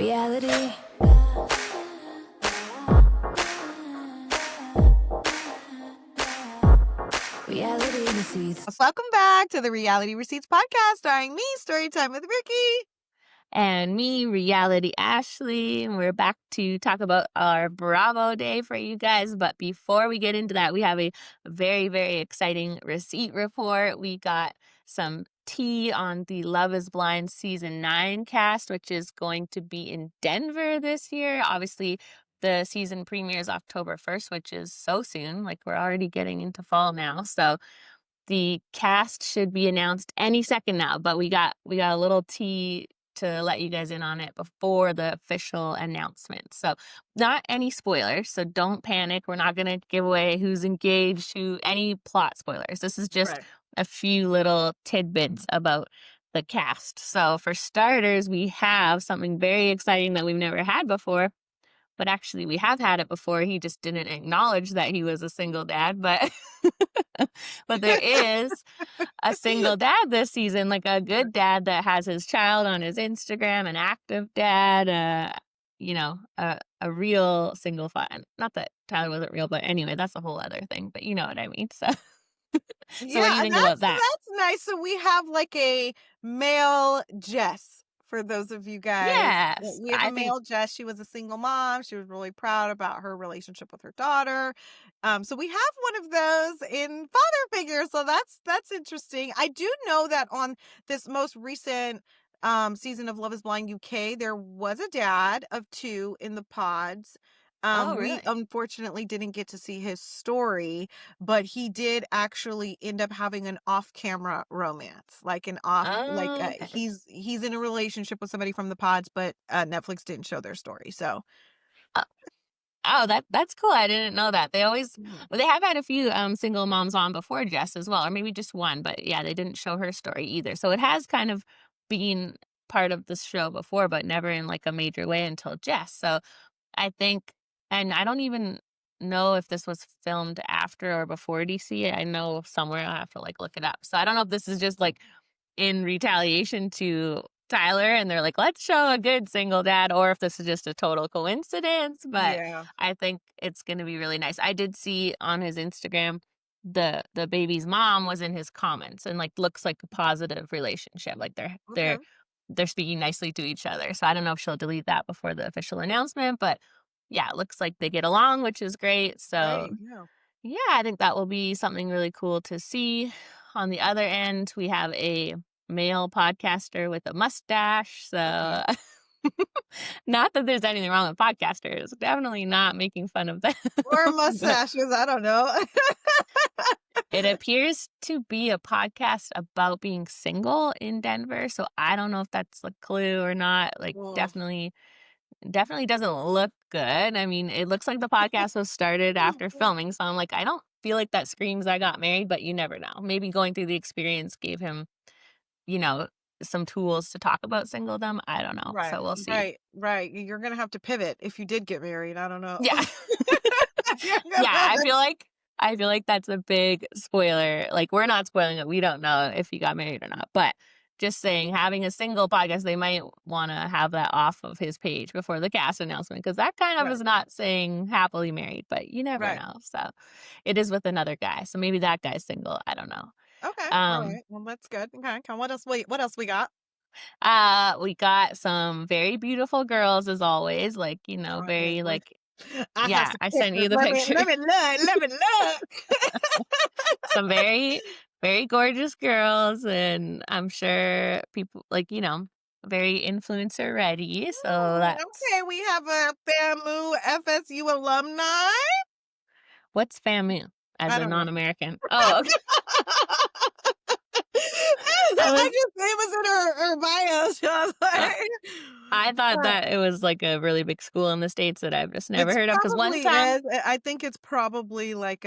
Reality. Reality Receipts. Welcome back to the Reality Receipts podcast, starring me, Storytime with Ricky. And me, Reality Ashley. And we're back to talk about our Bravo Day for you guys. But before we get into that, we have a very, very exciting receipt report. We got some tea on the Love is Blind Season 9 cast, which is going to be in Denver this year. Obviously, the season premieres October 1st, which is so soon. Like, we're already getting into fall now. So the cast should be announced any second now. But we got a little tea to let you guys in on it before the official announcement. So not any spoilers, so don't panic. We're not going to give away who's engaged, any plot spoilers. This is just a few little tidbits about the cast. So for starters, we have something very exciting that we've never had before. But actually, we have had it before. He just didn't acknowledge that he was a single dad. But but there is a single dad this season, like a good dad that has his child on his Instagram, an active dad, a real single father. Not that Tyler wasn't real, but anyway, that's a whole other thing. But you know what I mean. So, so what do you think about that? That's nice. So we have like a male Jess. For those of you guys, yes, we have a male Jess. She was a single mom. She was really proud about her relationship with her daughter. So we have one of those in father figure. So that's interesting. I do know that on this most recent season of Love is Blind UK, there was a dad of two in the pods. Really? We unfortunately didn't get to see his story, but he did actually end up having an off-camera romance, like Okay. he's in a relationship with somebody from the pods, but Netflix didn't show their story. So, Oh, that's cool. I didn't know that. They always, well, they have had a few single moms on before Jess as well, or maybe just one, but yeah, they didn't show her story either. So it has kind of been part of the show before, but never in like a major way until Jess. So I think, and I don't even know if this was filmed after or before DC. I know somewhere I have to like look it up. So I don't know if this is just like in retaliation to Tyler and they're like, let's show a good single dad, or if this is just a total coincidence. But yeah. I think it's going to be really nice. I did see on his Instagram the baby's mom was in his comments and like looks like a positive relationship. Like they're speaking nicely to each other. So I don't know if she'll delete that before the official announcement, but yeah, it looks like they get along, which is great. So Right, yeah, I think that will be something really cool to see. On the other end, we have a male podcaster with a mustache. So not that there's anything wrong with podcasters. Definitely not making fun of them. or mustaches. I don't know. It appears to be a podcast about being single in Denver. So I don't know if that's a clue or not. Like definitely doesn't look good. I mean, it looks like the podcast was started after filming. So I'm like, I don't feel like that screams I got married, but you never know. Maybe going through the experience gave him, some tools to talk about singledom. I don't know. So we'll see. Right. You're going to have to pivot if you did get married. I don't know. Yeah. Yeah, I feel like that's a big spoiler. Like, we're not spoiling it. We don't know if he got married or not. But just saying, having a single podcast, they might want to have that off of his page before the cast announcement, because that kind of is not saying happily married, but you never know. So it is with another guy. So maybe that guy's single. I don't know. Okay. All right. Well, that's good. Okay. What else we got? We got some very beautiful girls as always. Like, very like, yeah, I sent you the picture. Let me look. Some very, very gorgeous girls, and I'm sure people like, very influencer ready. So that's okay. We have a FAMU FSU alumni. What's FAMU as a non-American? Oh, okay. It was in her bio. So I was like, I thought that it was like a really big school in the States that I've just never heard of. Because one time, I think it's probably like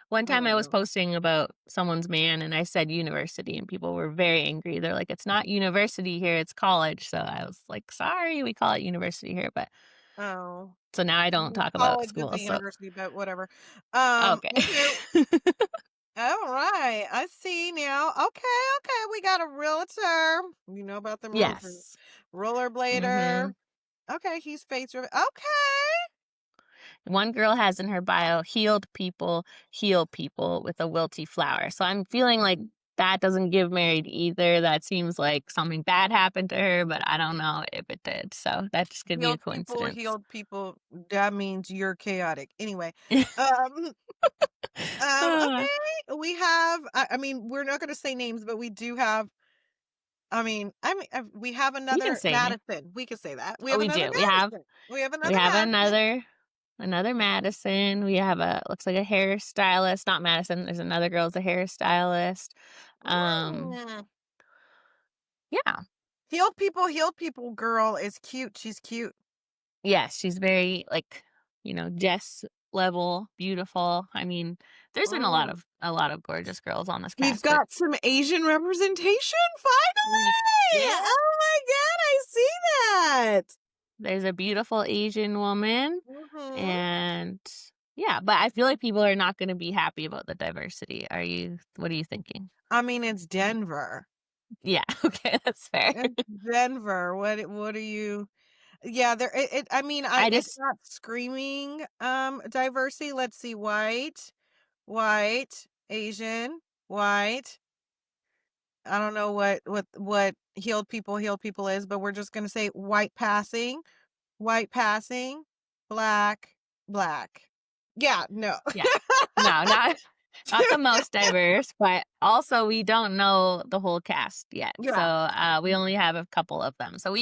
one time I was posting about someone's man and I said university and people were very angry. They're like, it's not university here, it's college. So I was like, sorry, we call it university here. But so now I don't talk about school. So university, but whatever. Okay. All right. I see now. Okay. We got a realtor. You know about the movers. Yes. Rollerblader. Mhm. Okay, he's face driven. Okay. One girl has in her bio, "Healed people heal people with a wilty flower." So I'm feeling like that doesn't give married either. That seems like something bad happened to her, but I don't know if it did. So that just could be a Healed people, coincidence. healed people. That means you're chaotic. Anyway, um, Ah, okay. We have. I mean, we're not going to say names, but we do have. We have we can another say name. Madison. We could say that. We Oh, have we another do. We have Madison. We have we another have Madison. another Madison. We have a looks like a hairstylist, not Madison. There's another girl's a hairstylist. Um, Mm. yeah. Healed people girl is cute. She's cute. Yes, she's very, like, Jess level, beautiful. I mean, there's been Mm. a lot of gorgeous girls on this We've cast, but got some Asian representation we finally. did. Oh my god, I see that. There's a beautiful Asian woman, Mhm. and yeah, but I feel like people are not gonna be happy about the diversity. What are you thinking? I mean, it's Denver. Yeah, okay, that's fair. It's Denver. What are you? Yeah, I mean, I it's just not screaming diversity. Let's see. White, Asian, white. I don't know what healed people is, but we're just going to say white passing, black, black. Yeah, no. yeah. No, not the most diverse, but also we don't know the whole cast yet. So Yeah. we only have a couple of them. So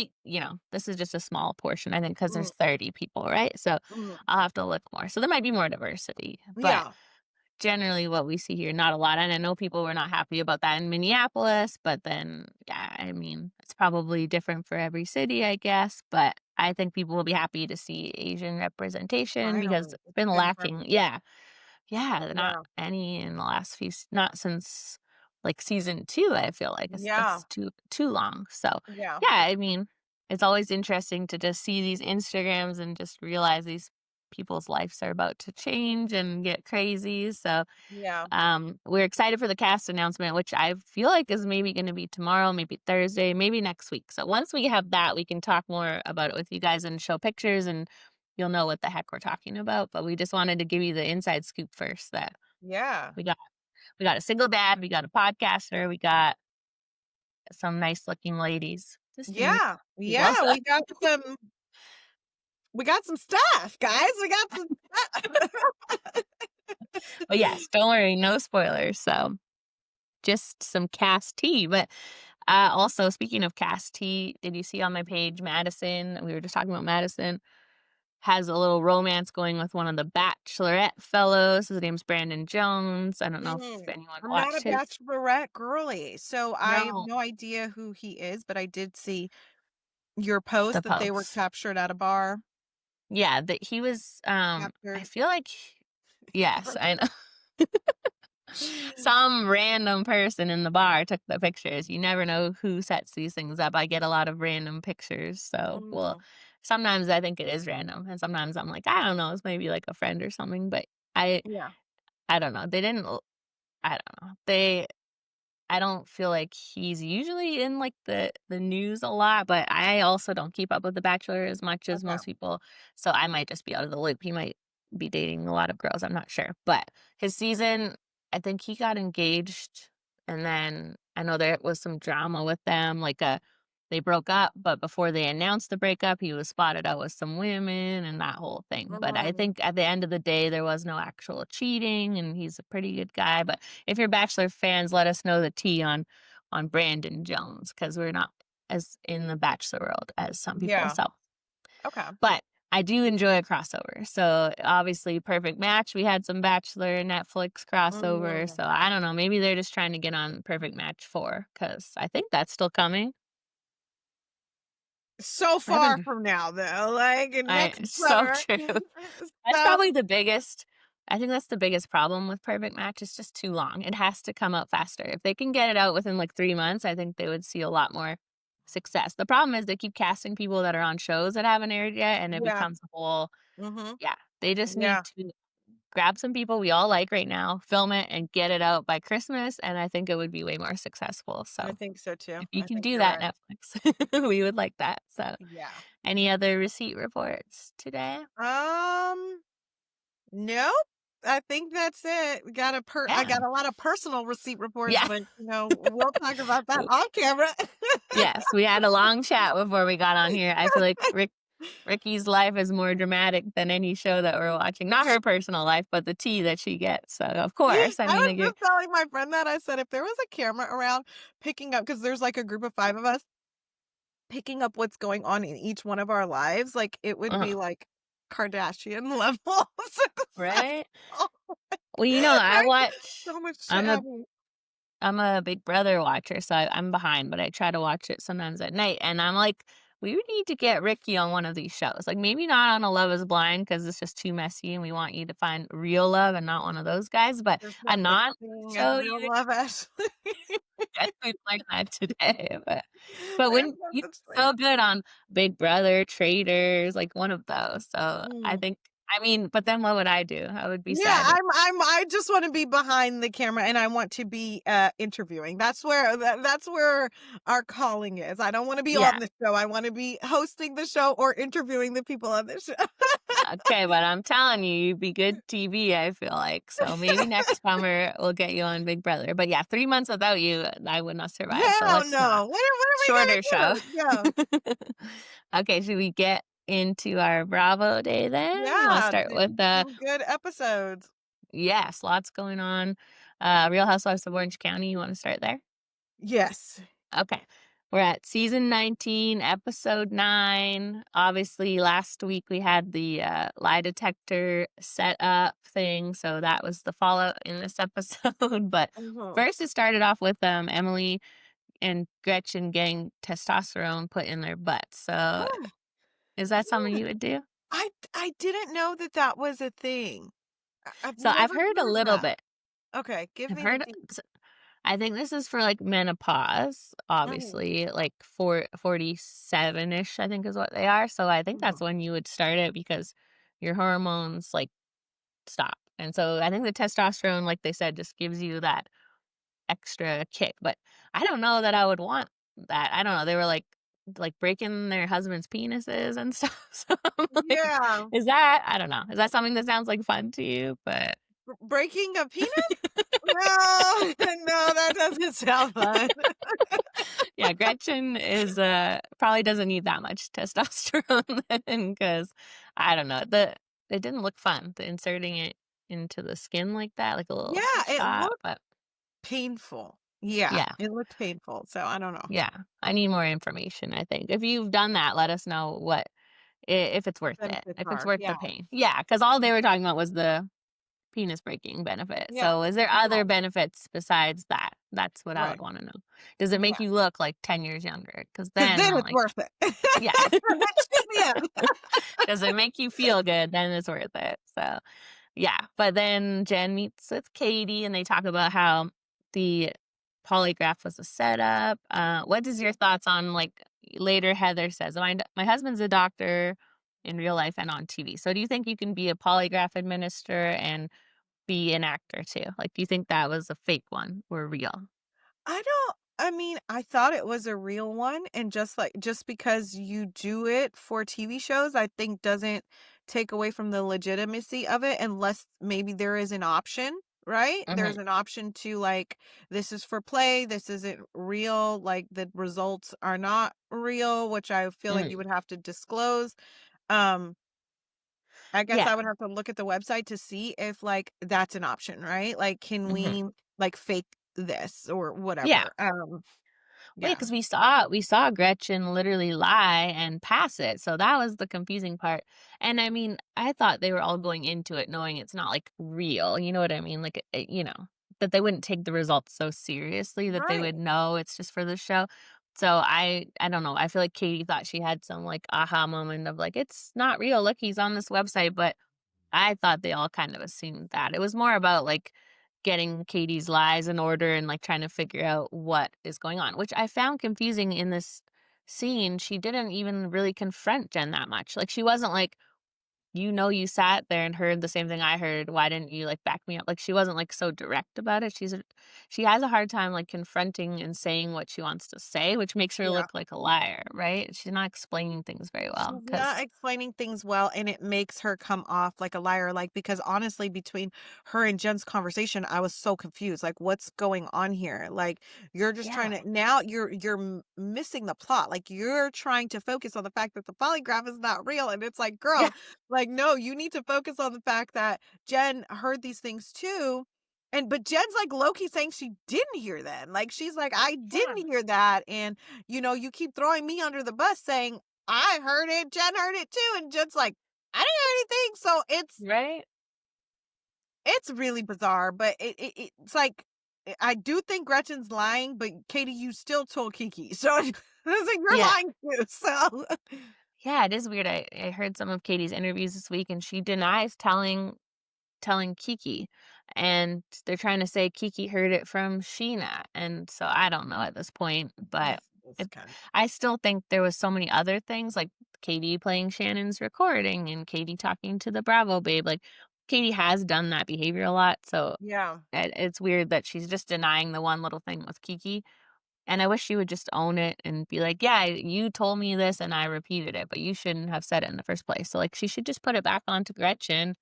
this is just a small portion, I think, because Mm, there's 30 people, right? So mm. I'll have to look more. So there might be more diversity, but Yeah. generally what we see here, not a lot. And I know people were not happy about that in Minneapolis, but then, yeah, I mean, it's probably different for every city, I guess. But I think people will be happy to see Asian representation because Finally. it's It's been been lacking. forever. Yeah. Yeah, not Yeah. any in the last not since, like, season 2, I feel like Yeah. that's too long, so, Yeah. yeah, I mean, it's always interesting to just see these Instagrams and just realize these people's lives are about to change and get crazy, so, Yeah. we're excited for the cast announcement, which I feel like is maybe gonna be tomorrow, maybe Thursday, maybe next week. So once we have that, we can talk more about it with you guys and show pictures, and you'll know what the heck we're talking about. But we just wanted to give you the inside scoop first that Yeah. we got we got a single dad, we got a podcaster, we got some nice looking ladies. Just unique Yeah. people. Yeah. We got some stuff, guys. We got some stuff. But yes, don't worry, no spoilers. So just some cast tea. But also, speaking of cast tea, did you see on my page Madison? We were just talking about Madison has a little romance going with one of the Bachelorette fellows. His name's Brandon Jones. I don't know if Mm. anyone I'm not a watched his. bachelorette girly, so I have No, no idea who he is, but I did see your post the that they were post. captured at a bar. Yeah, that he was. I Captured. feel like yes, I know. Some random person in the bar took the pictures. You never know who sets these things up. I get a lot of random pictures. So, well, Mm. sometimes I think it is random, and sometimes I'm like, I don't know, it's maybe like a friend or something. But I, Yeah. I don't know. They didn't. I don't know. I don't feel like he's usually in, like, the news a lot, but I also don't keep up with The Bachelor as much as Okay. most people, so I might just be out of the loop. He might be dating a lot of girls, I'm not sure, but his season, I think he got engaged, and then I know there was some drama with them, like, they broke up, but before they announced the breakup, he was spotted out with some women and that whole thing, but I Mm. think at the end of the day, there was no actual cheating, and he's a pretty good guy, but if you're Bachelor fans, let us know the tea on Brandon Jones because we're not as in the Bachelor world as some people. Yeah. So, Okay. but I do enjoy a crossover. So obviously, Perfect Match. We had some Bachelor Netflix crossover. Mm. So I don't know. Maybe they're just trying to get on Perfect Match 4 because I think that's still coming. So I haven't. far from now, though, like I next so summer. true. That's So probably the biggest. I think that's the biggest problem with Perfect Match. It's just too long. It has to come out faster. If they can get it out within like 3 months, I think they would see a lot more success. The problem is they keep casting people that are on shows that haven't aired yet, and it yeah. becomes a whole. Mhm. Yeah, they just Yeah. need to. grab some people we all like right now, film it, and get it out by Christmas, and I think it would be way more successful. I So think so too. if you I can think do you're that, right. Netflix, we would like that. So Yeah. any other receipt reports today? Um, nope. I think that's it. I Yeah. got a lot of personal receipt reports, Yeah. but we'll talk about that on camera. Yes, we had a long chat before we got on here. I feel like Ricky's life is more dramatic than any show that we're watching. Not her personal life, but the tea that she gets. So, of course, I I mean, was like, you're just telling my friend that I said if there was a camera around picking up, because there's like a group of 5 of us picking up what's going on in each one of our lives, like it would uh be like Kardashian levels. right? Successful. Well, I There's watch. so much shit I'm a happening. I'm a Big Brother watcher, so I'm behind, but I try to watch it sometimes at night, and I'm like, we would need to get Ricky on one of these shows. Like maybe not on a Love Is Blind because it's just too messy, and we want you to find real love and not one of those guys. But There's no a such non thing as show, you real would love, Ashley. definitely learn that today. But There's wouldn't no you such so thing. good on Big Brother, Traders, like one of those. So I Mm. think, I mean, but then what would I do? I would be Yeah, sad. I just wanna be behind the camera, and I want to be, interviewing. That's where our calling is. I don't wanna be Yeah. on the show. I wanna be hosting the show or interviewing the people on the show. Okay, but I'm telling you, you'd be good TV, I feel like. So maybe next summer we'll get you on Big Brother. But yeah, 3 months without you, I would not survive. So Hell let's not. no. What are we Shorter show. gonna do? Yeah. Okay, should we get into our Bravo day then? You want to Yeah, start with the some good episodes. yes, lots going on. Real Housewives of Orange County. You want to start there? Yes. Okay. We're at season 19, episode 9. Obviously, last week we had the lie detector set up thing. So that was the fallout in this episode. But Mhm. first, it started off with Emily and Gretchen getting testosterone put in their butts. So is that something Yeah. you would do? I didn't know that that was a thing. I've So I've never heard a heard little that. bit. Okay, give I've me the heard I think this is for like menopause, mhm, obviously, like 47-ish, I think is what they are. So I think that's mhm. when you would start it because your hormones like stop. And so I think the testosterone, like they said, just gives you that extra kick. But I don't know that I would want that. I don't know. They were like breaking their husband's penises and stuff. So I'm like, Yeah. is that I don't know. Is that something that sounds like fun to you? But Breaking a peanut? No, no, that doesn't sound fun. yeah, Gretchen is probably doesn't need that much testosterone then because I don't know. It didn't look fun, the inserting it into the skin like that, like a little Yeah, it shot. looked But painful. Yeah, yeah, it looked painful, so I don't know. yeah. I need more information, I think. If you've done that, let us know what if it's worth it. Benefits If it's are. worth Yeah, the pain. Yeah, because all they were talking about was the penis breaking benefit. yeah, So is there yeah, other benefits besides that? That's what I would right, want to know. Does it make yeah. you look like 10 years younger? Because Because then then I'm it's like, worth it. yeah. Yeah. Does it make you feel good? Then it's worth it. So yeah. But then Jen meets with Katie and they talk about how the polygraph was a setup. What is your thoughts on like later Heather says, my husband's a doctor in real life and on TV. So do you think you can be a polygraph administrator and be an actor too? Like, do you think that was a fake one or real? I mean, I thought it was a real one, and just because you do it for TV shows, I think doesn't take away from the legitimacy of it unless maybe there is an option, right? Hmm. There's an option to like this is for play, this isn't real, like the results are not real, which I feel like you Hmm. would have to disclose. Um I guess Yeah. I would have to look at the website to see if like that's an option, right? Like can Hmm. we like fake this or Yeah. whatever? Well, yeah, Yeah. because we saw Gretchen literally lie and pass it, so that was the confusing part. And I mean, I thought they were all going into it knowing it's not like real. You know what I mean? Like, that they wouldn't take the results so seriously that they Right. would know it's just for the show. So I don't know. I feel like Katie thought she had some like aha moment of like it's not real. Look, he's on this website, but I thought they all kind of assumed that. It was more about like getting Katie's lies in order and like trying to figure out what is going on, which I found confusing in this scene. She didn't even really confront Jen that much. Like she wasn't like, you sat there and heard the same thing I heard. Why didn't you, like, back me up? Like, she wasn't, like, so direct about it. She has a hard time, like, confronting and saying what she wants to say, which makes her Yeah. look like a liar, right? She's not explaining things very well She's not because explaining things well, and it makes her come off like a liar, like, because honestly, between her and Jen's conversation, I was so confused, like, what's going on here? Like, you're just trying yeah, to now you're missing the plot, like, you're trying to focus on the fact that the polygraph is not real, and it's like, yeah, girl, like, no, you need to focus on the fact that Jen heard these things too, but Jen's, like, low-key saying she didn't hear them, like, she's like, "I yeah, didn't hear that, and, you keep throwing me under the bus saying I heard it, Jen heard it too, and Jen's like, "I didn't hear anything." So right? it's really bizarre, but it's like I do think Gretchen's lying, but Katie, you still told Kiki, so it's like you're Yeah. lying too. So Yeah, it is weird. I heard some of Katie's interviews this week, and she denies telling Kiki, and they're trying to say Kiki heard it from Sheena, and so I don't know at this point, but it's it kind of I still think there was so many other things, like Katie playing Shannon's recording and Katie talking to the Bravo babe, like, Katie has done that behavior a lot, so yeah. it's weird that she's just denying the one little thing with Kiki, and I wish she would just own it and be like, "Yeah, you told me this and I repeated it, but you shouldn't have said it in the first place." So, like, she should just put it back onto Gretchen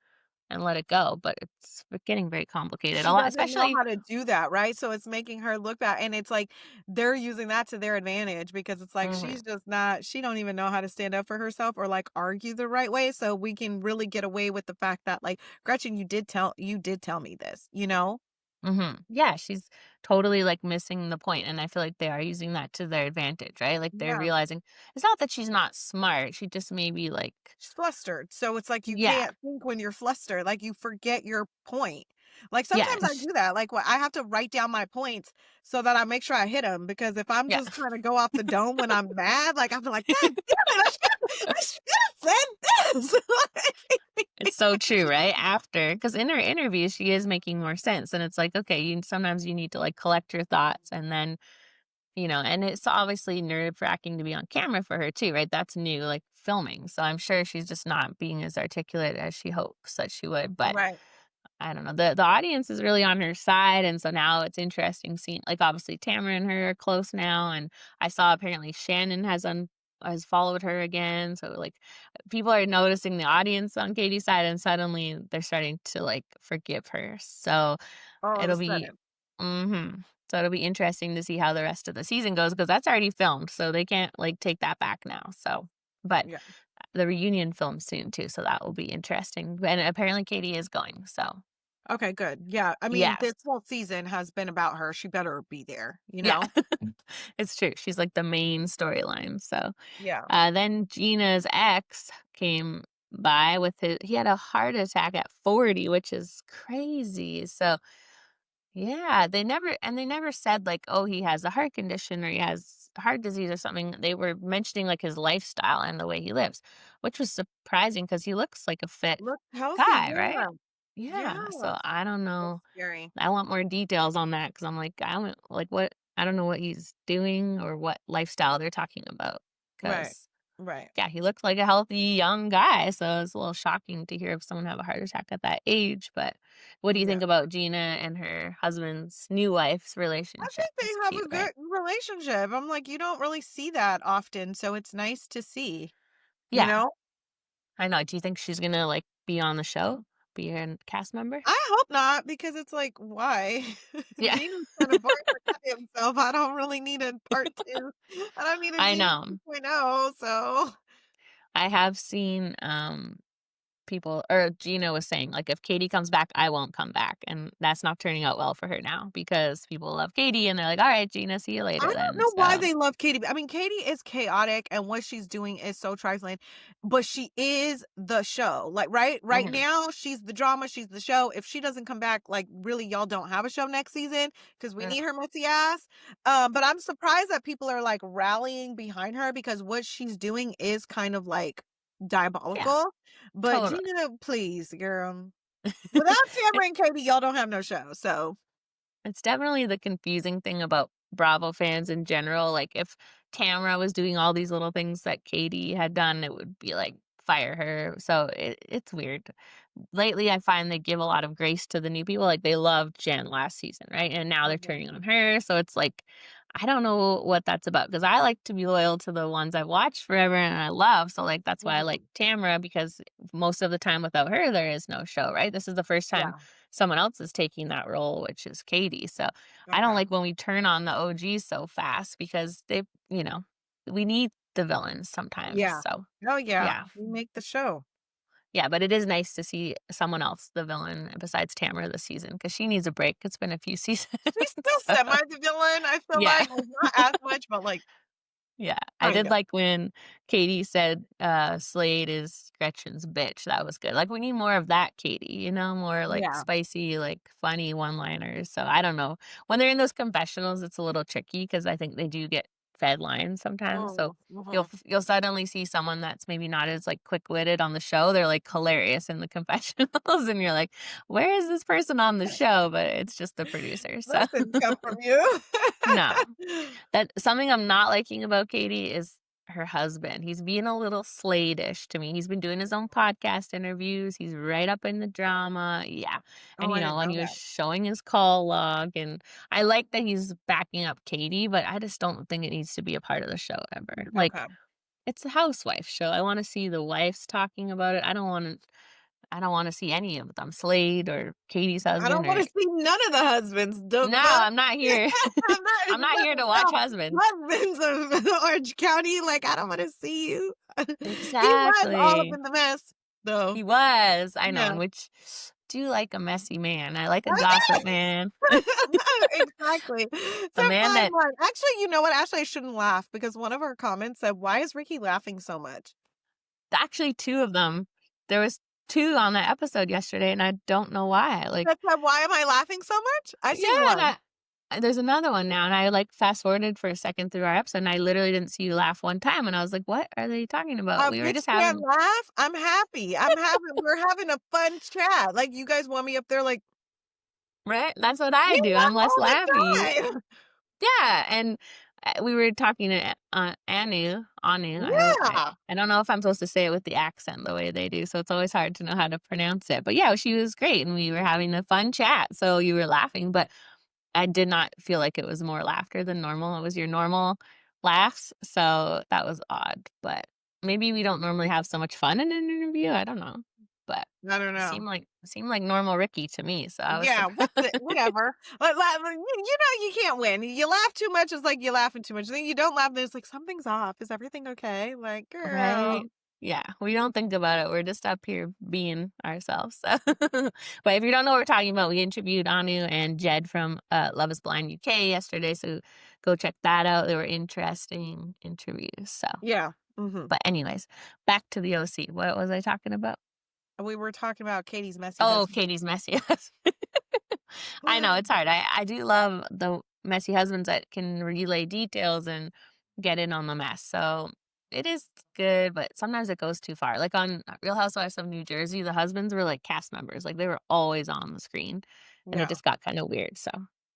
and let it go, but it's getting very complicated. A She lot doesn't know especially how to do that, right? So it's making her look bad, and it's like they're using that to their advantage because it's like mhm, she's just not she don't even know how to stand up for herself or, like, argue the right way, so we can really get away with the fact that, like, "Gretchen, you did tell me this," you know? mhm. Yeah, she's totally, like, missing the point, and I feel like they are using that to their advantage, right? Like, they're Yeah. realizing it's not that she's not smart, she just maybe, like She's flustered, so it's like you yeah, can't think when you're flustered, like, you forget your point. Like, yeah, sometimes I do that, like, I have to write down my points so that I make sure I hit them. Because if I'm yeah. just trying to go off the dome when I'm mad, like, I'll be like, "God damn it, I should've said this." It's so true, right? After, because in her interview, she is making more sense, and it's like, okay, sometimes you need to, like, collect your thoughts and then and it's obviously nerve-wracking to be on camera for her too, right? That's new, like, filming, so I'm sure she's just not being as articulate as she hopes that she would, but Right. I don't know, the audience is really on her side, and so now it's interesting seeing like, obviously, Tamara and her are close now, and I saw apparently Shannon has followed her again, so, like, people are noticing the audience on Katie's side, and suddenly they're starting to, like, forgive her, so All of a it'll be sudden. mhm. So it'll be interesting to see how the rest of the season goes because that's already filmed, so they can't, like, take that back now, so but Yeah. the reunion films soon too, so that will be interesting, and apparently Katie is going, so Okay, good. Yeah, I mean, yes. this whole season has been about her, she better be there, you Yeah. know? It's true, she's, like, the main storyline, so, Yeah. then Gina's ex came by with he had a heart attack at 40, which is crazy, so yeah, they never said, like, "Oh, he has a heart condition or he has heart disease or something." They were mentioning, like, his lifestyle and the way he lives, which was surprising because he looks like a fit Look healthy, guy, right? yeah. Yeah, Yeah. so I don't That's know. scary. I want more details on that because 'cause I'm like, what I don't know what he's doing or what lifestyle they're talking about. Right. Because Right. yeah, he looked like a healthy young guy, so it's a little shocking to hear of someone have a heart attack at that age, but what do you Yeah. think about Gina and her husband's new wife's I relationship? think they It's have cute, a right? good relationship. I'm like, you don't really see that often, so it's nice to see, you Yeah, know? I know. Do you think she's gonna, like, be on the show? Be a cast member? I hope not because it's like, why? Yeah. Gina's kind of boring by himself. I don't really need a part 2. I don't need a I Gina know. 2.0, so I have seen, people or Gina was saying, like, "If Katie comes back, I won't come back," and that's not turning out well for her now because people love Katie, and they're like, "Alright, Gina, see you I later don't then," know why so they love Katie. I mean, Katie is chaotic and what she's doing is so trifling, but she is the show. Like right mhm, now, she's the drama, she's the show. If she doesn't come back, like really y'all don't have a show next season because we yeah, need her messy ass. But I'm surprised that people are like rallying behind her because what she's doing is kind of like yeah, diabolical. But totally. Gina, please, girl. Without Tamara and Katie, y'all don't have no show. So It's definitely the confusing thing about Bravo fans in general, like, if Tamara was doing all these little things that Katie had done, it would be, like, fire her. So it's weird. Lately, I find they give a lot of grace to the new people. Like they loved Jen last season, right? And now they're Mhm. turning on her. So it's like, I don't know what that's about because I like to be loyal to the ones I've watched forever and I love. So like that's why I like Mhm. Tamara because most of the time without her, there is no show, right? This is the first time Yeah. someone else is taking that role, which is Katie. So I don't Okay. like when we turn on the OGs so fast because we need the villains sometimes. Yeah. So Oh, yeah. yeah. We make the show. Yeah, but it is nice to see someone else, the villain, besides Tamara this season because she needs a break. It's been a few seasons. She's still So, semi the villain, I feel yeah. like not as much, but, like, Yeah. I kind did of. like when Katie said, Slade is Gretchen's bitch. That was good. Like, we need more of that Katie, more, like, Yeah. spicy, like, funny one-liners. So, I don't know. When they're in those confessionals, it's a little tricky because I think they do get fed lines sometimes. So, Mm, mhm. you'll suddenly see someone that's maybe not as, like, quick-witted on the show. They're, like, hilarious in the confessionals, and you're like, "Where is this person on the show?" But it's just the producer, so That didn't come from you. no. That something I'm not liking about Katie is her husband. He's being a little Slade-ish to me. He's been doing his own podcast interviews. He's right up in the drama. Yeah. And Oh, I didn't when know he was that. showing his call log and I like that he's backing up Katie, but I just don't think it needs to be a part of the show ever. Like Okay. it's a housewife show. I want to see the wives talking about it. I don't want to see any of them. Slade or Katie's I husband don't wanna or see none of the husbands, the no, fuck? I'm not here. I'm not I'm not here to watch husbands. husbands of Orange County, like, I don't wanna see you. He was all up Exactly. in the mess, though. He was, I know, Yeah. and which do like a messy man. I like a gossip man. Exactly. It's A a man fine that line. Actually, you know what? Actually, I shouldn't laugh because one of our comments said, "Why is Ricky laughing so much?" actually 2 of them. There was 2 on that episode yesterday, and I don't know why, like That said, "Why am I laughing so much?" I yeah, seen and one. there's another one now, and I, like, fast forwarded for a second through our episode, and I literally didn't see you laugh one time, and I was like, "What are they talking about?" We were Bitch just can't having laugh. I'm happy. We're having a fun chat. Like, you guys want me up there like, right? That's what I we do, laugh I'm less all the laughy. time. Yeah, and, we were talking to, Anu, Yeah. I don't know if I'm supposed to say it with the accent the way they do, so it's always hard to know how to pronounce it, but yeah, she was great, and we were having a fun chat, so you were laughing, but I did not feel like it was more laughter than normal, it was your normal laughs, so that was odd, but maybe we don't normally have so much fun in an interview, I don't know, but I don't it know. seemed like normal Ricky to me, so I was Yeah, surprised. whatever. You can't win. You laugh too much, it's like you're laughing too much. Then you don't laugh, then it's like, "Something's off. Is everything okay?" Like, Right? "Girl." Yeah, we don't think about it, we're just up here being ourselves, so but if you don't know what we're talking about, we interviewed Anu and Jed from, Love Is Blind UK yesterday, so go check that out, they were interesting interviews, so Yeah. Mhm. but anyways, back to the OC, what was I talking about? We were talking about Katie's messy Oh, husband. Katie's messy husband. I know, it's hard. I do love the messy husbands that can relay details and get in on the mess. So it is good, but sometimes it goes too far. Like on Real Housewives of New Jersey, the husbands were like cast members. Like they were always on the screen and it Yeah. just got kind of weird. So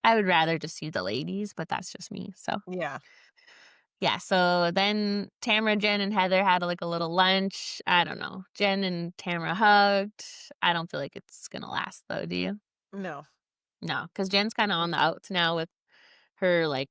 I would rather just see the ladies, but that's just me. So Yeah. yeah. So then Tamara, Jen, and Heather had like a little lunch. I don't know. Jen and Tamara hugged. I don't feel like it's gonna last though, do you? No. No, because Jen's kinda on the outs now with her, like,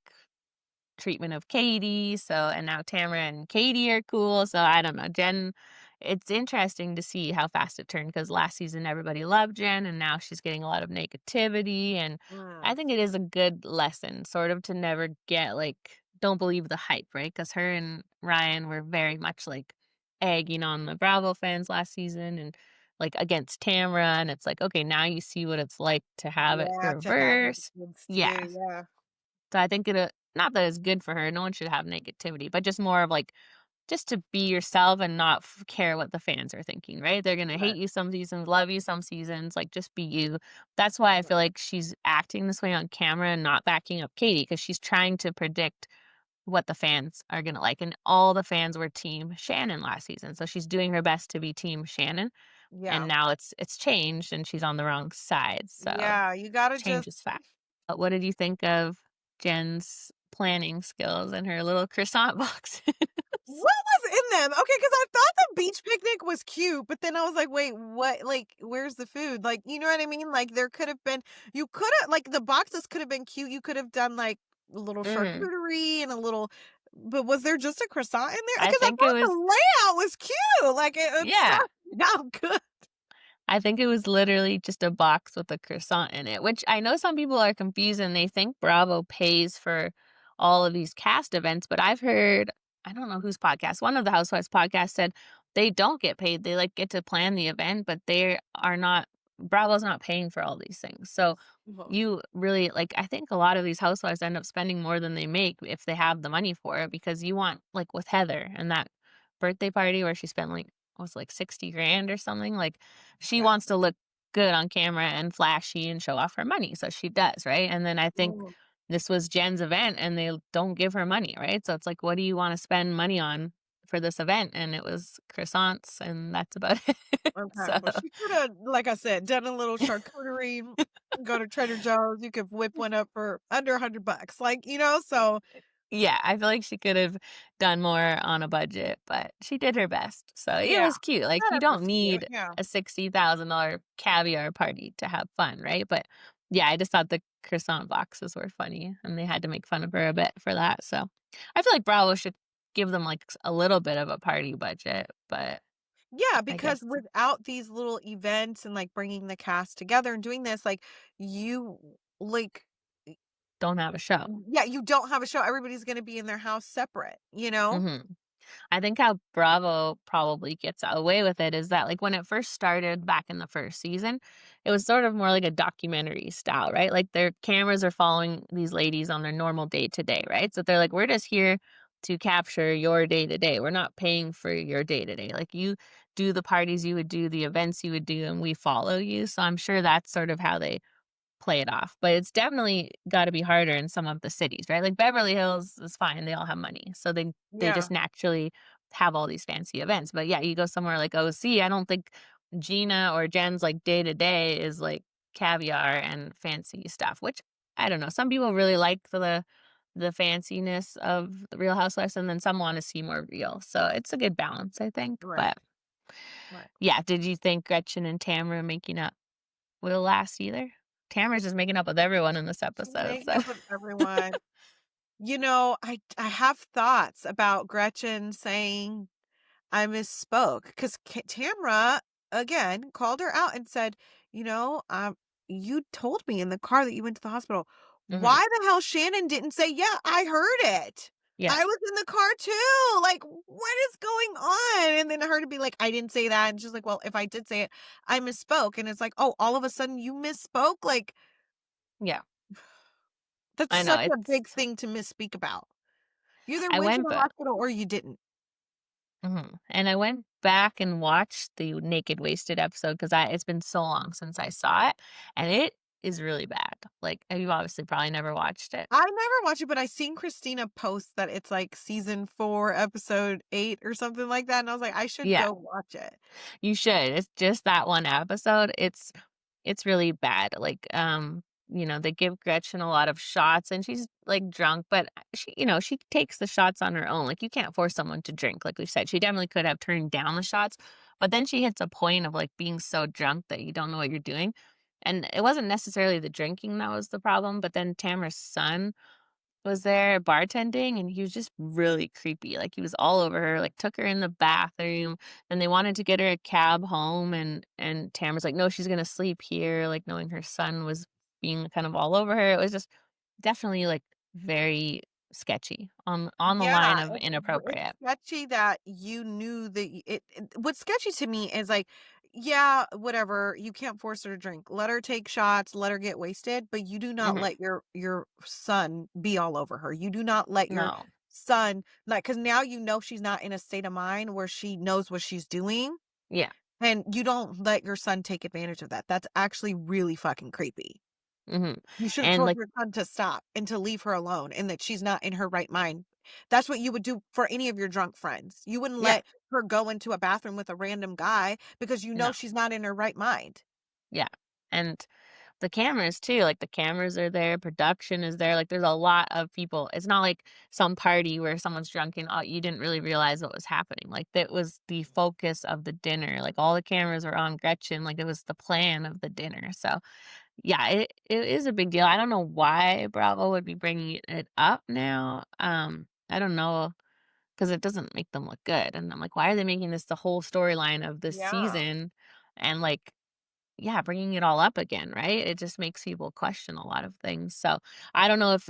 treatment of Katie, so and now Tamara and Katie are cool, so I don't know, Jen it's interesting to see how fast it turned because last season everybody loved Jen, and now she's getting a lot of negativity, and I Mm. think it is a good lesson sort of to never get, like don't believe the hype, right? Because her and Ryan were very much, like, egging on the Bravo fans last season and, like, against Tamara, and it's like, okay, now you see what it's like to have it Yeah, to have reverse. kids Yeah. too, yeah. So I think not that it's good for her, no one should have negativity, but just more of like, just to be yourself and not care what the fans are thinking, right? They're gonna hate Right. you some seasons, love you some seasons, like just be you. That's why I Mhm. feel like she's acting this way on camera and not backing up Katie because she's trying to predict what the fans are gonna like. And all the fans were team Shannon last season. So she's doing her best to be team Shannon. And Yeah. now it's changed and she's on the wrong side. So Yeah, you gotta change just is fast. But what did you think of Jen's planning skills and her little croissant box? What was in them? Okay, because I thought the beach picnic was cute, but then I was like, wait, what? Like, where's the food? Like, you know what I mean? Like, there could have been, you could have, like, the boxes could have been cute. You could have done like a little Mhm. charcuterie and a little, but was there just a croissant in there? I Because I think it thought the was layout was cute. Like, it yeah. started out good. I think it was literally just a box with a croissant in it, which I know some people are confused and they think Bravo pays for all of these cast events, but I've heard, I don't know whose podcast, one of the Housewives podcasts said they don't get paid. They like get to plan the event, but they are not, Bravo's not paying for all these things. So Mhm. you really like, I think a lot of these housewives end up spending more than they make if they have the money for it, because you want, like with Heather and that birthday party where she spent like, was like 60 grand or something. Like she Yeah. wants to look good on camera and flashy and show off her money. So she does, right? And then I think Mhm. this was Jen's event and they don't give her money, right? So it's like, what do you want to spend money on for this event? And it was croissants and that's about it. Okay. So Well, she could have, like I said, done a little charcuterie, go to Trader Joe's. You could whip one up for under $100. Like, so yeah, I feel like she could have done more on a budget, but she did her best. So it yeah, was cute. Like that you up was don't cute. need Yeah. a $60,000 caviar party to have fun, right? But yeah, I just thought the croissant boxes were funny and they had to make fun of her a bit for that. So I feel like Bravo should give them like a little bit of a party budget, but Yeah, I because guess without these little events and like bringing the cast together and doing this, like you like don't have a show. yeah, you don't have a show. Everybody's going to be in their house separate, you know? Mhm. I think how Bravo probably gets away with it is that, like, when it first started back in the first season, it was sort of more like a documentary style, right? Like, their cameras are following these ladies on their normal day to day, right? So they're like, we're just here to capture your day to day. We're not paying for your day to day. Like, you do the parties you would do, the events you would do, and we follow you. So I'm sure that's sort of how they play it off. But it's definitely gotta be harder in some of the cities, right? Like Beverly Hills is fine, they all have money. So they Yeah, just naturally have all these fancy events. But yeah, you go somewhere like OC, I don't think Gina or Jen's like day to day is like caviar and fancy stuff, which I don't know. Some people really like the fanciness of the Real Housewives and then some want to see more real. So it's a good balance, I think. right, But right. yeah, did you think Gretchen and Tamara making up will last either? Tamara's just making up with everyone in this She's episode, making so up with everyone. I have thoughts about Gretchen saying I misspoke because Tamra again called her out and said, you told me in the car that you went to the hospital. mhm, Why the hell Shannon didn't say, yeah, I heard it. yeah, I was in the car too. Like, what is going on? And then her to be like, I didn't say that. And she's like, well, if I did say it, I misspoke. And it's like, oh, all of a sudden you misspoke. Like, yeah, that's I know, such a it's big thing to misspeak about. You either I went to went the back hospital or you didn't. and I went back and watched the Naked Wasted episode because I it's been so long since I saw it, and it is really bad. Like, you've obviously probably never watched it. I never watched it, but I seen Christina post that it's like season 4, episode 8 or something like that. And I was like, I should Yeah. go watch it. You should. It's just that one episode. It's really bad. Like, they give Gretchen a lot of shots and she's like drunk, but she takes the shots on her own. Like you can't force someone to drink. Like we've said, she definitely could have turned down the shots, but then she hits a point of like being so drunk that you don't know what you're doing. And it wasn't necessarily the drinking that was the problem, but then Tamara's son was there bartending and he was just really creepy. Like he was all over her, like took her in the bathroom and they wanted to get her a cab home and Tamara's like, no, she's gonna sleep here, like knowing her son was being kind of all over her. It was just definitely like very sketchy on the Yeah, line of it's inappropriate. sketchy that you knew that what's sketchy to me is like, yeah, whatever, you can't force her to drink. Let her take shots, let her get wasted, but you do not Hmm. let your son be all over her. You do not let your No. son like cuz now you know she's not in a state of mind where she knows what she's doing Yeah. and you don't let your son take advantage of that. That's actually really fucking creepy. Hmm. You should have And told like your son to stop and to leave her alone and that she's not in her right mind. That's what you would do for any of your drunk friends. You wouldn't yeah, let her go into a bathroom with a random guy because you know no. she's not in her right mind. Yeah. And the cameras too, like, the cameras are there, production is there, like, there's a lot of people. It's not like some party where someone's drunk and, you didn't really realize what was happening, like, that was the focus of the dinner, like, all the cameras were on Gretchen, like, it was the plan of the dinner, so, yeah, it is a big deal. I don't know why Bravo would be bringing it up now, I don't know, because it doesn't make them look good, and I'm like, "Why are they making this the whole storyline of this Yeah. season?" And, like, yeah, bringing it all up again, right? It just makes people question a lot of things. So I don't know if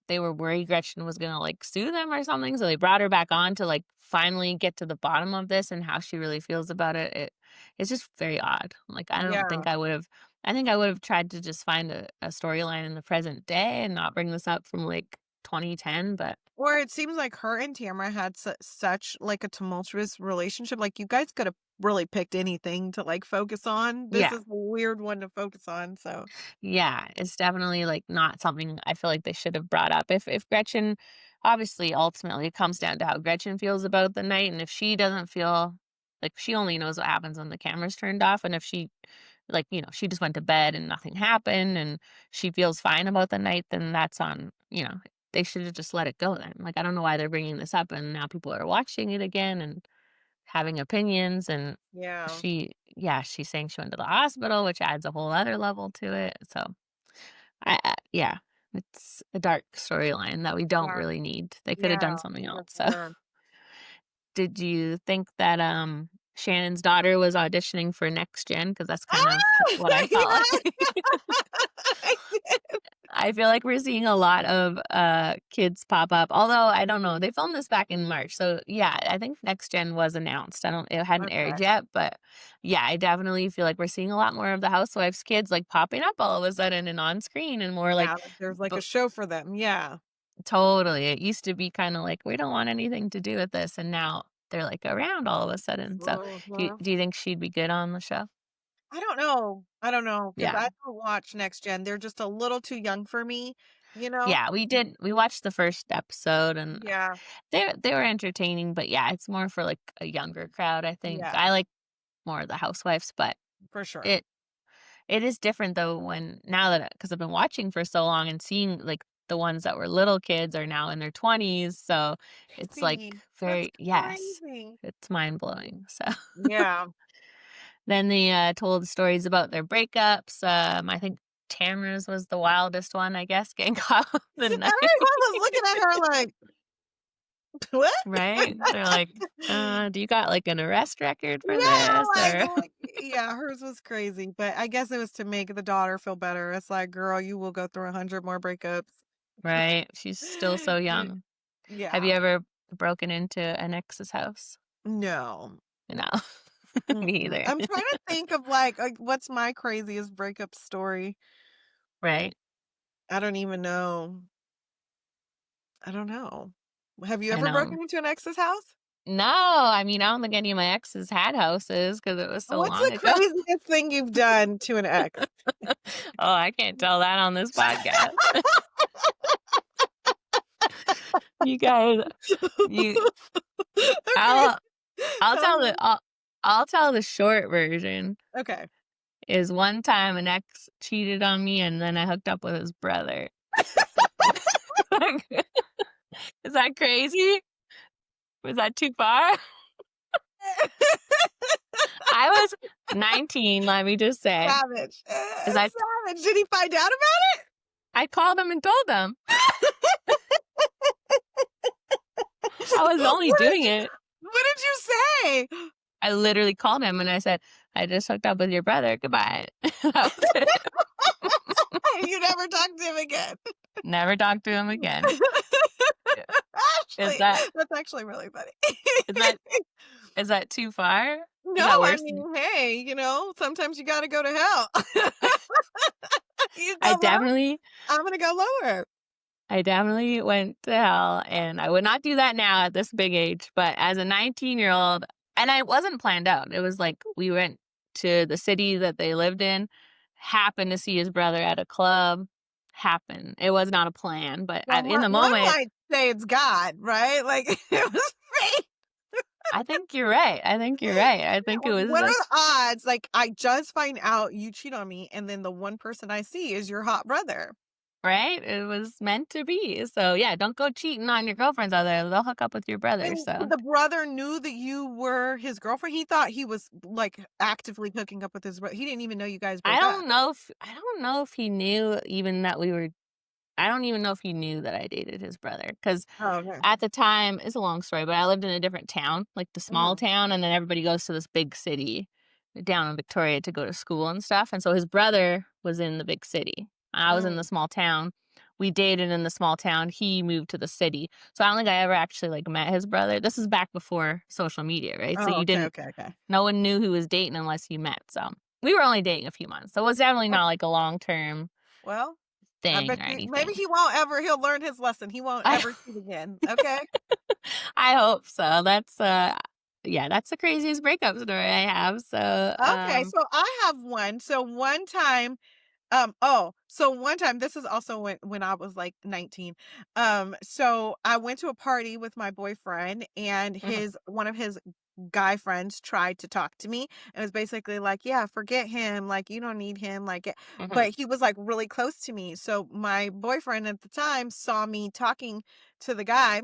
they were worried Gretchen was gonna like sue them or something, so they brought her back on to like finally get to the bottom of this and how she really feels about it. It's just very odd. Like I don't Yeah. think I would have. I think I would have tried to just find a storyline in the present day and not bring this up from like 2010. But Or it seems like her and Tamara had such, like, a tumultuous relationship, like, you guys coulda really picked anything to, like, focus on. This yeah, is a weird one to focus on, so yeah, it's definitely, like, not something I feel like they should have brought up. If Gretchen obviously, ultimately, it comes down to how Gretchen feels about the night, and if she doesn't feel like she only knows what happens when the camera's turned off, and if she like, she just went to bed and nothing happened, and she feels fine about the night, then that's on they should have just let it go then. Like, I don't know why they're bringing this up, and now people are watching it again and having opinions, and yeah. she's saying she went to the hospital, which adds a whole other level to it, so yeah, it's a dark storyline that we don't Yeah. really need. They could have Yeah, done something for else, so sure. did you think that, Shannon's daughter was auditioning for Next Gen? Because that's kind of Ah! what I felt Yeah. like. I did. I feel like we're seeing a lot of, kids pop up, although I don't know, they filmed this back in March, so, yeah, I think Next Gen was announced. It hadn't aired Okay. yet, but, yeah, I definitely feel like we're seeing a lot more of the housewives' kids, like, popping up all of a sudden and on screen and more Yeah, like like, there's, like, a show for them, yeah. totally. It used to be kinda like, "We don't want anything to do with this," and now they're, like, around all of a sudden. So, Mhm. do you think she'd be good on the show? I don't know, because Yeah. I don't watch Next Gen, they're just a little too young for me, you know? Yeah, we watched the first episode, and Yeah, they were entertaining, but, yeah, it's more for, like, a younger crowd, I think. yeah, I like more of the housewives, but for sure. it it is different, though, when now that because 'cause I've been watching for so long and seeing, like, the ones that were little kids are now in their 20s, so it's, like, See, that's very yes, crazy. it's mind-blowing, so Yeah. then they, told stories about their breakups, I think Tamara's was the wildest one, I guess, getting caught with the knife, I was looking at her like, "What?" right? They're like, do you got, like, an arrest record for Yeah, this?" Or yeah, hers was crazy, but I guess it was to make the daughter feel better. It's like, "Girl, you will go through 100 more breakups." right, she's still so Yeah. young. Have Yeah. you ever broken into an ex's house? No. No. Me Mm-mm. either. I'm trying to think of, like, what's my craziest breakup story? Right? I don't even know. I don't know. Have you I ever know. broken into an ex's house? No, I mean, I don't think any of my exes had houses because it was so What's long the ago. craziest thing you've done to an ex? Oh, I can't tell that on this podcast. You guys, you Okay. I'll I'll Tell tell me. I'll tell the short version Okay. is one time an ex cheated on me and then I hooked up with his brother. Is that crazy? Was that too far? I was 19, let me just say. Savage. Is that Savage. Did he find out about I called him and told him. it? I was only doing it. What did you say? I literally called him and I said, "I just hooked up with your brother. Goodbye." That was it. You never talked to him again. Never talked to him again. I Is Actually, that that's actually really funny. is that is that too far? Is No, that I worse than mean, hey, sometimes you gotta go to hell. You I go low, definitely I'm gonna go lower. I definitely went to hell, and I would not do that now at this big age, but as a 19-year-old and I wasn't planned out. It was like we went to the city that they lived in, happened to see his brother at a club, happened. It was not a plan, but Well, in the one moment might say it's God, right? Like, it was fate. I think you're right. I think you're right. I think it was What are like, the odds? Like, I just find out you cheat on me, and then the one person I see is your hot brother. right? It was meant to be. So yeah, don't go cheating on your girlfriends out there. They'll hook up with your brother. And So the brother knew that you were his girlfriend? He thought he was, like, actively hooking up with his brother. He didn't even know you guys broke up. I don't know if he knew even that we were. I don't even know if he knew that I dated his brother because Oh, okay. at the time, it's a long story, but I lived in a different town, like the small Mhm. town, and then everybody goes to this big city down in Victoria to go to school and stuff. And so his brother was in the big city. I was in the Mm. small town. We dated in the small town. He moved to the city. So I don't think I ever actually like met his brother. This is back before social media, right? So Oh, you okay, didn't okay, okay. no one knew who was dating unless you met. So we were only dating a few months. So it was definitely Oh, not like a long-term well, I thing bet or you maybe anything. he'll learn his lesson. He won't I ever cheat again, okay? I hope so. That's yeah, that's the craziest breakup story I have. So, Okay, so I have one. So one time, so one time, this is also when I was like 19. So I went to a party with my boyfriend, and mhm, one of his guy friends tried to talk to me, and was basically like, "Yeah, forget him. Like, you don't need him." mhm, But he was like really close to me. So my boyfriend at the time saw me talking to the guy,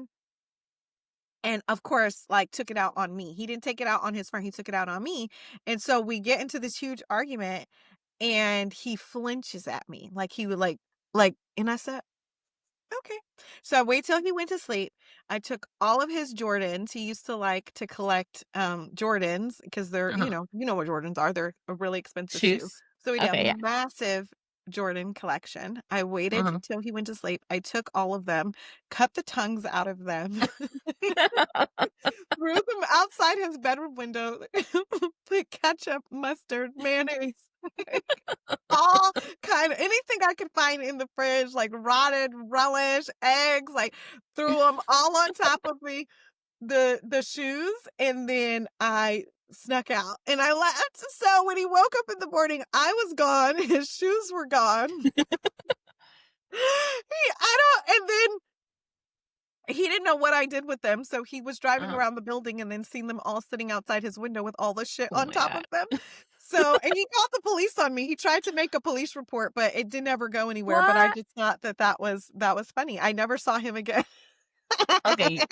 and of course, like, took it out on me. He didn't take it out on his friend. He took it out on me. And so we get into this huge argument, and he flinches at me. Like, he would and I said, "Okay." So I wait till he went to sleep. I took all of his Jordans. He used to like to collect Jordans because they're, uh-huh. you know what Jordans are. They're a really expensive shoe. Shoes? So he did a Okay, yeah. massive Jordan collection. I waited Uh-huh. till he went to sleep. I took all of them, cut the tongues out of them, threw them outside his bedroom window, put ketchup, mustard, mayonnaise, all kind of anything I could find in the fridge, like rotted relish, eggs, like threw them all on top of the shoes, and then I snuck out and I left. So when he woke up in the morning, I was gone. His shoes were gone. I don't, and then he didn't know what I did with them, so he was driving Uh-huh. around the building and then seen them all sitting outside his window with all the shit Oh on my top god. of them. So, and he called the police on me. He tried to make a police report, but it didn't ever go anywhere. But I What? just thought that was funny. I never saw him again. Okay,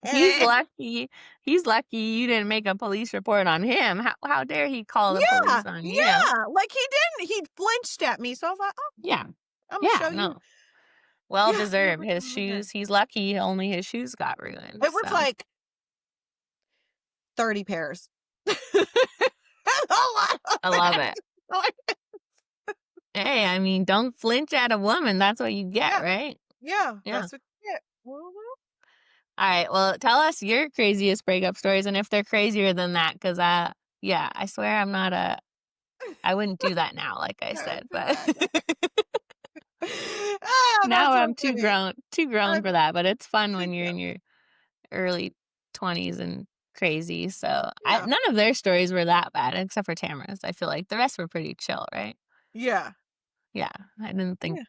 he's lucky he's lucky you didn't make a police report on him. How dare he call the Yeah, police on you? yeah. Like he flinched at me. So I was like, "Oh, Yeah. I'm gonna Yeah, show you." no. Well Yeah, deserved. never His saw him again. shoes he's lucky only his shoes got ruined, It was so. like 30 pairs. A lot of I love them. it. Hey, I mean, don't flinch at a woman, that's what you get, Yeah, right? yeah. Yeah. That's what you get. Mhm. Alright, well, tell us your craziest breakup stories and if they're crazier than that, 'cause, yeah, I swear I wouldn't do that now, like I I said, would do but that. Ah, now that's so I'm funny. too grown I'm for that, but it's fun when thank you're you. in your early 20s and crazy, so I Yeah, none of their stories were that bad except for Tamara's, I feel like the rest were pretty chill, right? yeah, Yeah, I didn't think yeah.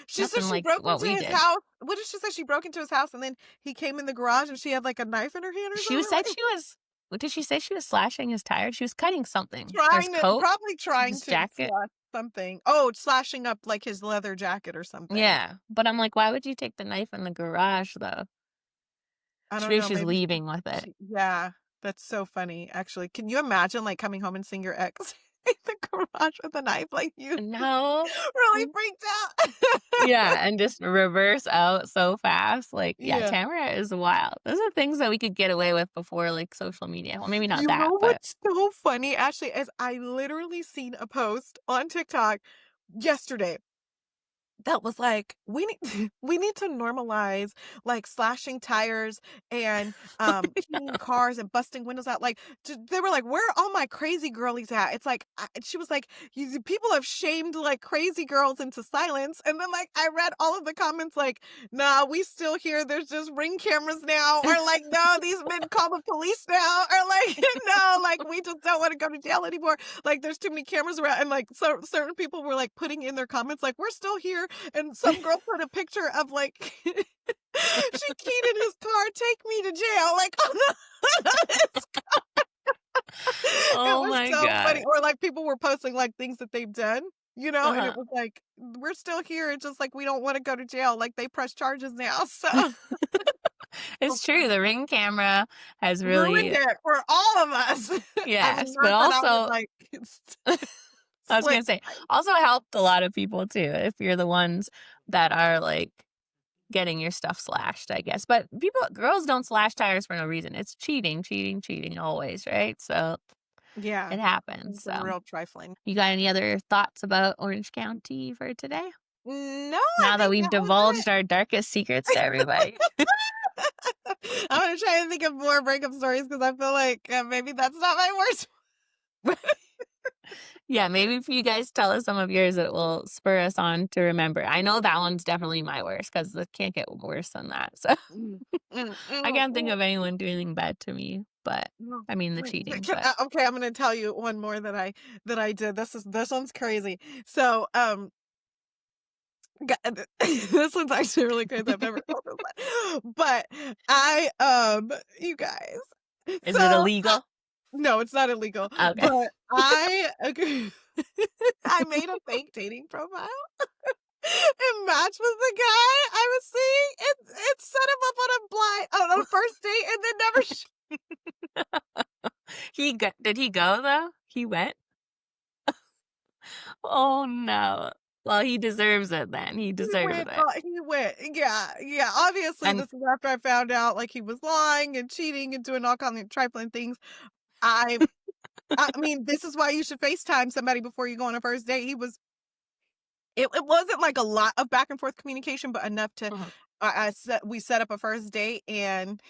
She said nothing she like broke what into we his did. house. What did she say? She broke into his house, and then he came in the garage, and she had like a knife in her hand or She was something. said Like she was what did she say? She was slashing his tires? She was cutting something. Or his trying to, coat? probably trying His to jacket? slash something. Oh, slashing up like his leather jacket or something. Yeah, but I'm like, "Why would you take the knife in the garage, though?" I don't Maybe know. she's Maybe leaving with it. yeah. That's so funny. Actually, can you imagine like coming home and seeing your ex in the garage with a knife? Like you No. really Mm, freaked out. yeah, and just reverse out so fast, like, yeah, Yeah. Tamara is wild. Those are things that we could get away with before, like, social media. Well, maybe not You that, know but what's so funny, Ashley, is I literally seen a post on TikTok yesterday that was like, we need we need to normalize like slashing tires and hitting cars and busting windows out. Like they were like, where are all my crazy girlies at? It's like she was like, people have shamed like crazy girls into silence. And then like I read all of the comments like, nah, we still here. There's just ring cameras now, or like, no, these men call the police now, or like, no, like we just don't want to go to jail anymore. Like there's too many cameras around, and like so certain people were like putting in their comments like, we're still here, and some girl put a picture of like She keyed in his car, take me to jail, like, on his car. It Oh was my so god. funny. Or, like, people were posting, like, things that they've done, and Uh-huh. it was like, "We're still here, it's just, like, we don't wanna go to jail," like, they press charges now, so so It's true. funny. The Ring camera has Ruined really, it for all of us. I mean, yes, but not that I was, also like, I was slick. gonna say, also helped a lot of people too, if you're the ones that are like getting your stuff slashed, I guess. But girls don't slash tires for no reason. It's cheating, cheating, cheating always, right? So Yeah. it happens. Some So real trifling. you got any other thoughts about Orange County for today? No, I Now that think we've that was divulged our darkest secrets to everybody. it. I'm gonna try and think of more breakup stories because I feel like, maybe that's not my worst. Yeah, maybe if you guys tell us some of yours, it will spur us on to remember. I know that one's definitely my worst because it can't get worse than that. So Mm, mm, I mm, can't think mm, of anyone doing anything bad to me, but mm. I mean the Wait, cheating, can but okay, I'm gonna tell you one more that I did. This one's crazy. So, this one's actually really crazy. I've never told this one. But you guys. is it So, illegal? no, it's not illegal, Okay. but okay, I made a fake dating profile and matched with the guy I was seeing and set him up on a first date and then never Did he go though? He went? Oh no. Well, he deserves it then. He deserves it. he went. Yeah, yeah. Obviously, And this is after I found out like he was lying and cheating and doing all kinds of trifling things. I I mean, this is why you should FaceTime somebody before you go on a first date. It wasn't like a lot of back and forth communication, but enough to Mhm. we set up a first date and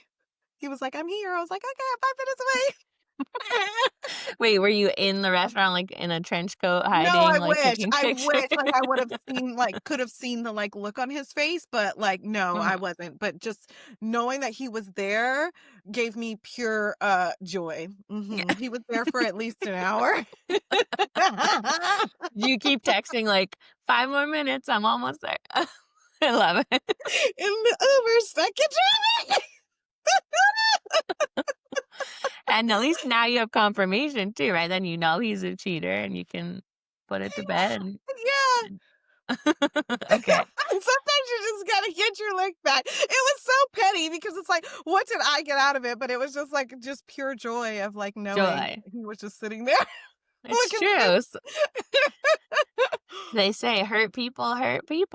he was like, "I'm here." I was like, "Okay, I'm 5 minutes away." Wait, were you in the restaurant like in a trench coat No, hiding, like taking I pictures? wish, like, I would have seen, like, could have seen the, like, look on his face, but, like, no, I Mhm. wasn't, but just knowing that he was there gave me pure, joy. Yeah. Mhm, he was there for at least an hour. You keep texting like 5 more minutes, I'm almost there. I love it. In the Uber second traffic. And at least now you have confirmation too, right? Then you know he's a cheater and you can put it to bed Yeah. and okay. Sometimes you just gotta get your lick back. It was so petty because it's like, what did I get out of it? But it was just like just pure joy of like knowing Joy. he was just sitting there It's looking true. at They say hurt people,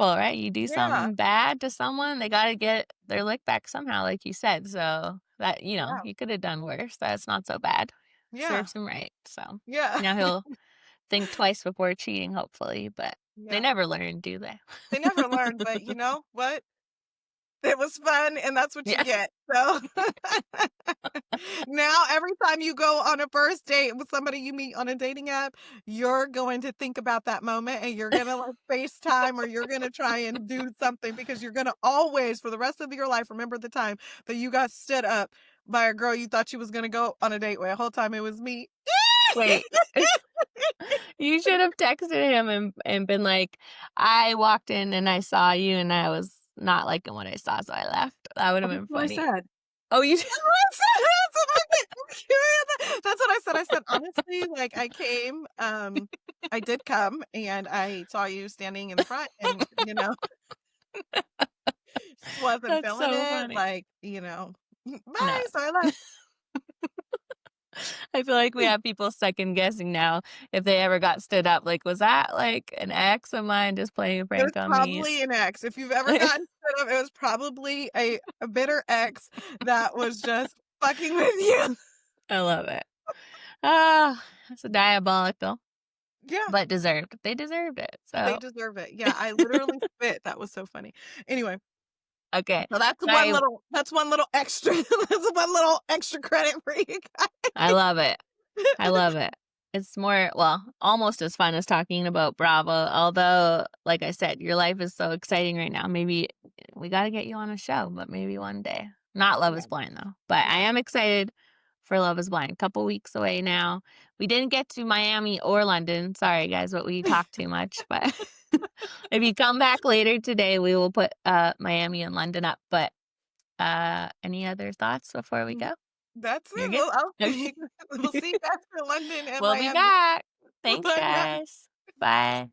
right? You do Yeah, something bad to someone, they gotta get their lick back somehow, like you said. So that, yeah, you could have done worse. That's not so bad. yeah, Serves him right. So yeah, now he'll think twice before cheating, hopefully, but they yeah. never learn, do they? They never learned, but you know what? It was fun, and that's what you Yeah. get. So now, every time you go on a first date with somebody you meet on a dating app, you're going to think about that moment, and you're gonna like FaceTime, or you're gonna try and do something because you're gonna always, for the rest of your life, remember the time that you got stood up by a girl you thought you was gonna go on a date with. The whole time it was me. Wait. You should have texted him and been like, "I walked in and I saw you and I was not liking what I saw, so I left." That would have That's been what I funny. said. Oh, you That's what I said. I said, honestly, like I came, I did come and I saw you standing in the front and, just wasn't That's feeling so it. funny. Like, No. bye. So I left. I feel like we have people second guessing now if they ever got stood up. Like, was that like an ex of mine just playing a It was prank on me? probably an ex. If you've ever gotten stood up, it was probably a bitter ex that was just fucking with you. I love it. Ah, it's diabolical, Yeah, but deserved. They deserved it. they So, deserve it. Yeah, I literally spit. That was so funny. Anyway, okay. so Sorry. that's one little extra that's one little extra credit for you guys. I love it. I love it. It's more, well, almost as fun as talking about Bravo. Although, like I said, your life is so exciting right now. Maybe we got to get you on a show, but maybe one day. Not Love Yeah, is Blind, though. But I yeah. am excited for Love is Blind. Couple weeks away now. We didn't get to Miami or London. Sorry, guys, but we talked too much. But if you come back later today, we will put Miami and London up. But Any other thoughts before we Mm, go? that's You're it. good? We'll Okay. we'll see you guys in London and We'll be Miami. back. Thanks, Bye, guys. guys. Bye.